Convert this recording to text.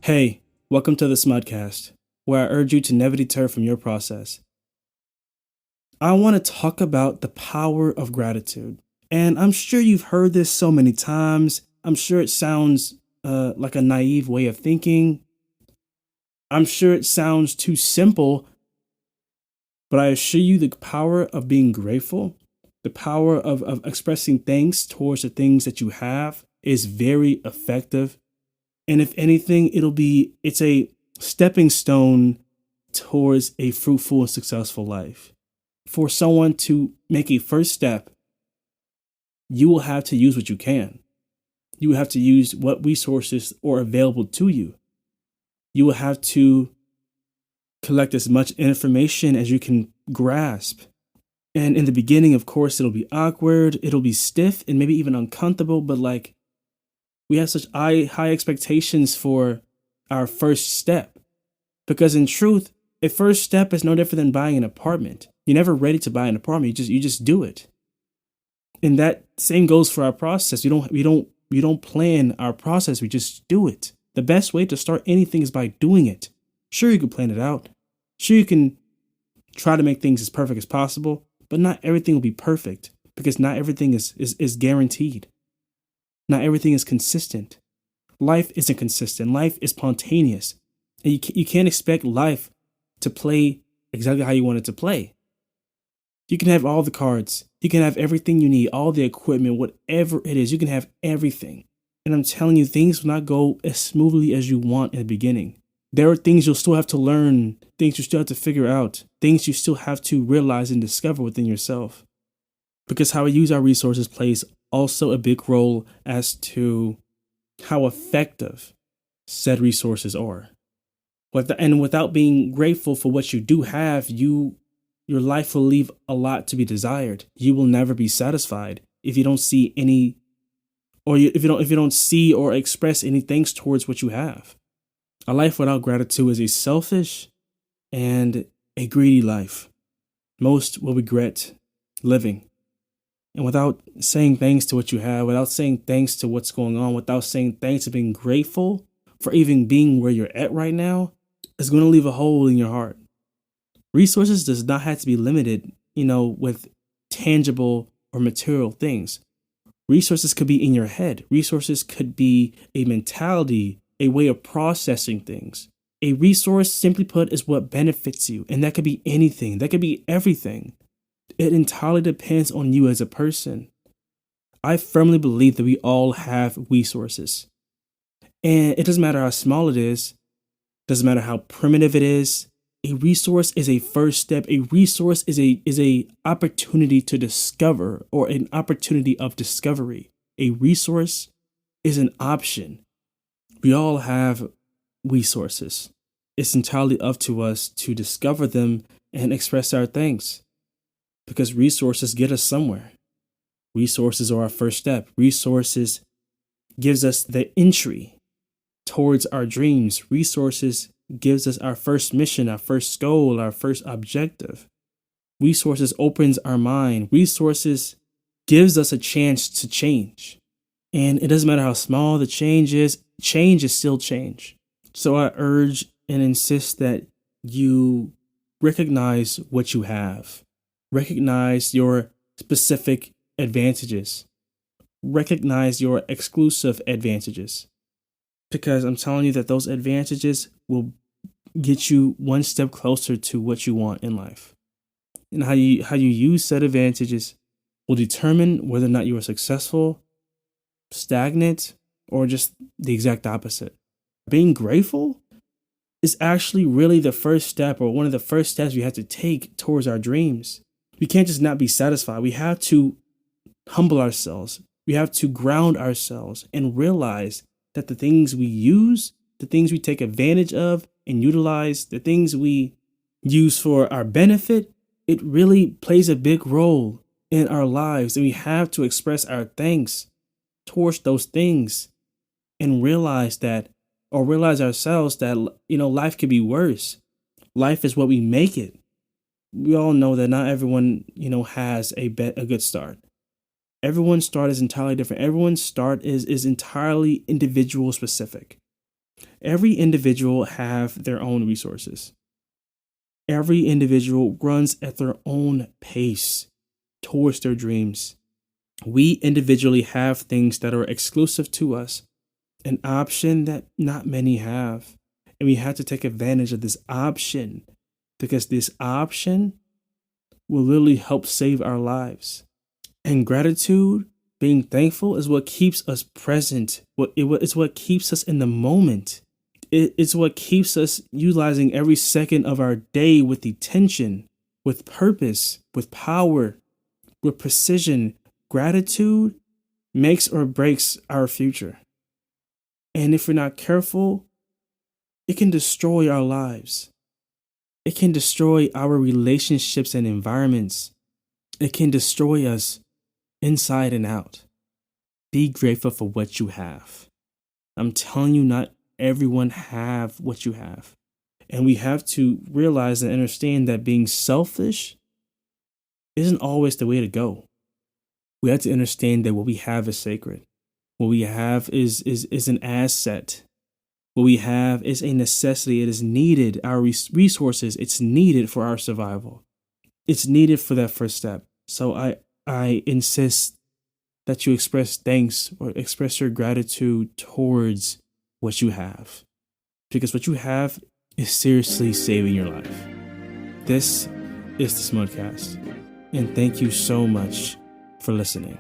Hey, welcome to the Smudcast, where I urge you to never deter from your process. I want to talk about the power of gratitude. And I'm sure you've heard this so many times. I'm sure it sounds like a naive way of thinking. I'm sure it sounds too simple, but I assure you the power of being grateful, the power of expressing thanks towards the things that you have is very effective. And if anything, it's a stepping stone towards a fruitful and successful life. For someone to make a first step, you will have to use what you can. You will have to use what resources are available to you. You will have to collect as much information as you can grasp. And in the beginning, of course, it'll be awkward, it'll be stiff, and maybe even uncomfortable, but we have such high expectations for our first step. Because in truth, a first step is no different than buying an apartment. You're never ready to buy an apartment. You just do it. And that same goes for our process. We don't plan our process. We just do it. The best way to start anything is by doing it. Sure, you can plan it out. Sure, you can try to make things as perfect as possible, but not everything will be perfect because not everything is guaranteed. Not everything is consistent. Life isn't consistent. Life is spontaneous. And you can't expect life to play exactly how you want it to play. You can have all the cards. You can have everything you need, all the equipment, whatever it is. You can have everything. And I'm telling you, things will not go as smoothly as you want in the beginning. There are things you'll still have to learn, things you still have to figure out, things you still have to realize and discover within yourself. Because how we use our resources plays also a big role as to how effective said resources are. Without being grateful for what you do have, your life will leave a lot to be desired. You will never be satisfied if you don't see any, if you don't see or express any thanks towards what you have. A life without gratitude is a selfish and a greedy life. Most will regret living. And without saying thanks to what you have, without saying thanks to what's going on, without saying thanks to being grateful for even being where you're at right now, it's going to leave a hole in your heart. Resources does not have to be limited, with tangible or material things. Resources could be in your head. Resources could be a mentality, a way of processing things. A resource, simply put, is what benefits you. And that could be anything. That could be everything. It entirely depends on you as a person. I firmly believe that we all have resources. And it doesn't matter how small it is. Doesn't matter how primitive it is. A resource is a first step. A resource is a opportunity to discover or an opportunity of discovery. A resource is an option. We all have resources. It's entirely up to us to discover them and express our thanks. Because resources get us somewhere. Resources are our first step. Resources gives us the entry towards our dreams. Resources gives us our first mission, our first goal, our first objective. Resources opens our mind. Resources gives us a chance to change. And it doesn't matter how small the change is still change. So I urge and insist that you recognize what you have. Recognize your specific advantages. Recognize your exclusive advantages. Because I'm telling you that those advantages will get you one step closer to what you want in life. And how you use said advantages will determine whether or not you are successful, stagnant, or just the exact opposite. Being grateful is actually really the first step, or one of the first steps we have to take towards our dreams. We can't just not be satisfied. We have to humble ourselves. We have to ground ourselves and realize that the things we use, the things we take advantage of and utilize, the things we use for our benefit, it really plays a big role in our lives. And we have to express our thanks towards those things and realize ourselves that, life could be worse. Life is what we make it. We all know that not everyone, has a good start. Everyone's start is entirely different. Everyone's start is entirely individual specific. Every individual have their own resources. Every individual runs at their own pace towards their dreams. We individually have things that are exclusive to us, an option that not many have. And we have to take advantage of this option because this option will literally help save our lives. And gratitude, being thankful, is what keeps us present. It's what keeps us in the moment. It's what keeps us utilizing every second of our day with intention, with purpose, with power, with precision. Gratitude makes or breaks our future. And if we're not careful, it can destroy our lives. It can destroy our relationships and environments. It can destroy us inside and out. Be grateful for what you have. I'm telling you, not everyone have what you have. And we have to realize and understand that being selfish isn't always the way to go. We have to understand that what we have is sacred. What we have is an asset. What we have is a necessity. It is needed. Our resources, it's needed for our survival. It's needed for that first step. So I insist that you express thanks or express your gratitude towards what you have. Because what you have is seriously saving your life. This is the Smudcast. And thank you so much for listening.